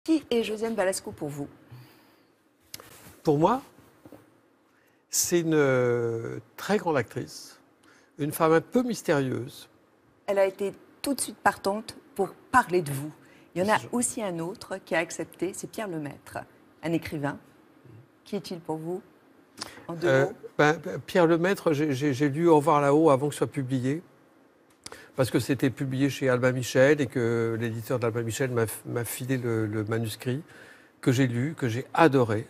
Qui est Josiane Balasco pour vous? Pour moi, c'est une très grande actrice, une femme un peu mystérieuse. Elle a été tout de suite partante pour parler de vous. Il y en a aussi un autre qui a accepté, c'est Pierre Lemaitre, un écrivain. Qui est-il pour vous? En deux mots. Pierre Lemaitre, j'ai lu Au revoir là-haut avant que ce soit publié, parce que c'était publié chez Albin Michel et que l'éditeur d'Albin Michel m'a filé le manuscrit, que j'ai lu, que j'ai adoré.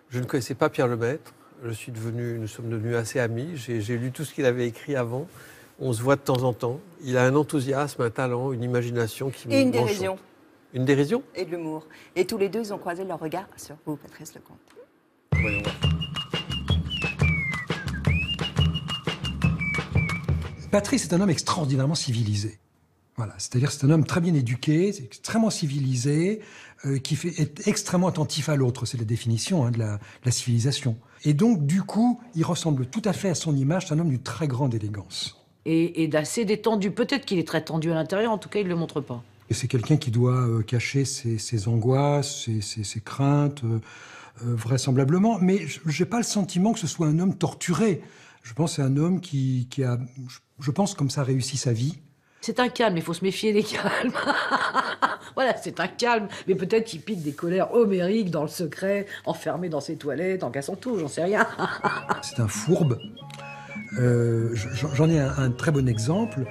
Je ne connaissais pas Pierre Lemaitre, nous sommes devenus assez amis, j'ai lu tout ce qu'il avait écrit avant, on se voit de temps en temps. Il a un enthousiasme, un talent, une imagination qui Et une dérision. Une dérision? Et de l'humour. Et tous les deux, ils ont croisé leur regard sur vous, Patrice Lecomte. Voyons voir. Patrice est un homme extraordinairement civilisé. Voilà, c'est-à-dire c'est un homme très bien éduqué, extrêmement civilisé, qui est extrêmement attentif à l'autre. C'est la définition de la civilisation. Et donc, du coup, il ressemble tout à fait à son image. C'est un homme d'une très grande élégance. Et d'assez détendu. Peut-être qu'il est très tendu à l'intérieur, en tout cas, il ne le montre pas. Et c'est quelqu'un qui doit cacher ses angoisses, ses craintes, vraisemblablement. Mais je n'ai pas le sentiment que ce soit un homme torturé. Je pense que c'est un homme qui a, je pense, comme ça, réussi sa vie. C'est un calme, il faut se méfier des calmes. Voilà, c'est un calme, mais peut-être qu'il pique des colères homériques dans le secret, enfermé dans ses toilettes, en cassant tout, j'en sais rien. C'est un fourbe. J'en ai un très bon exemple,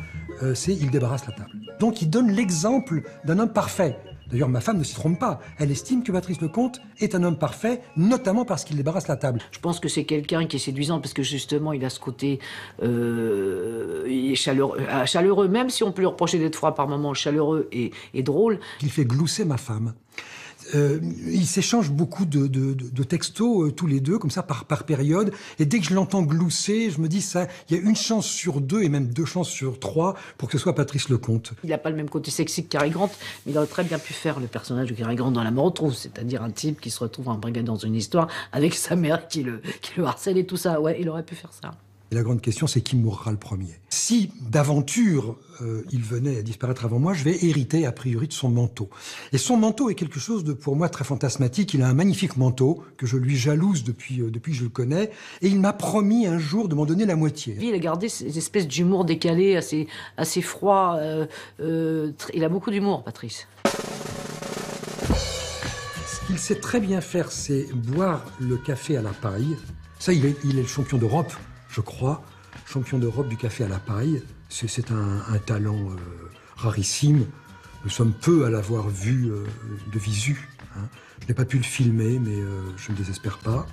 c'est il débarrasse la table. Donc il donne l'exemple d'un homme parfait. D'ailleurs, ma femme ne s'y trompe pas. Elle estime que Patrice Lecomte est un homme parfait, notamment parce qu'il débarrasse la table. Je pense que c'est quelqu'un qui est séduisant, parce que justement, il a ce côté... il est chaleureux, même si on peut lui reprocher d'être froid par moments, chaleureux et drôle. Il fait glousser ma femme. Ils s'échangent beaucoup de textos tous les deux, comme ça, par période. Et dès que je l'entends glousser, je me dis, ça, il y a une chance sur deux, et même 2 chances sur 3, pour que ce soit Patrice Lecomte. Il n'a pas le même côté sexy que Cary Grant, mais il aurait très bien pu faire le personnage de Cary Grant dans La mort aux trousses, c'est-à-dire un type qui se retrouve embrigadé dans une histoire avec sa mère qui le harcèle et tout ça. Ouais, il aurait pu faire ça. Et la grande question, c'est qui mourra le premier. Si, d'aventure, il venait à disparaître avant moi, je vais hériter, a priori, de son manteau. Et son manteau est quelque chose de, pour moi, très fantasmatique. Il a un magnifique manteau, que je lui jalouse depuis que je le connais, et il m'a promis un jour de m'en donner la moitié. Il a gardé ces espèces d'humour décalé, assez froid. Il a beaucoup d'humour, Patrice. Ce qu'il sait très bien faire, c'est boire le café à la paille. Ça, il est le champion d'Europe, je crois, champion d'Europe du café à la paille. C'est un talent rarissime. Nous sommes peu à l'avoir vu de visu. Hein. Je n'ai pas pu le filmer, mais je ne désespère pas.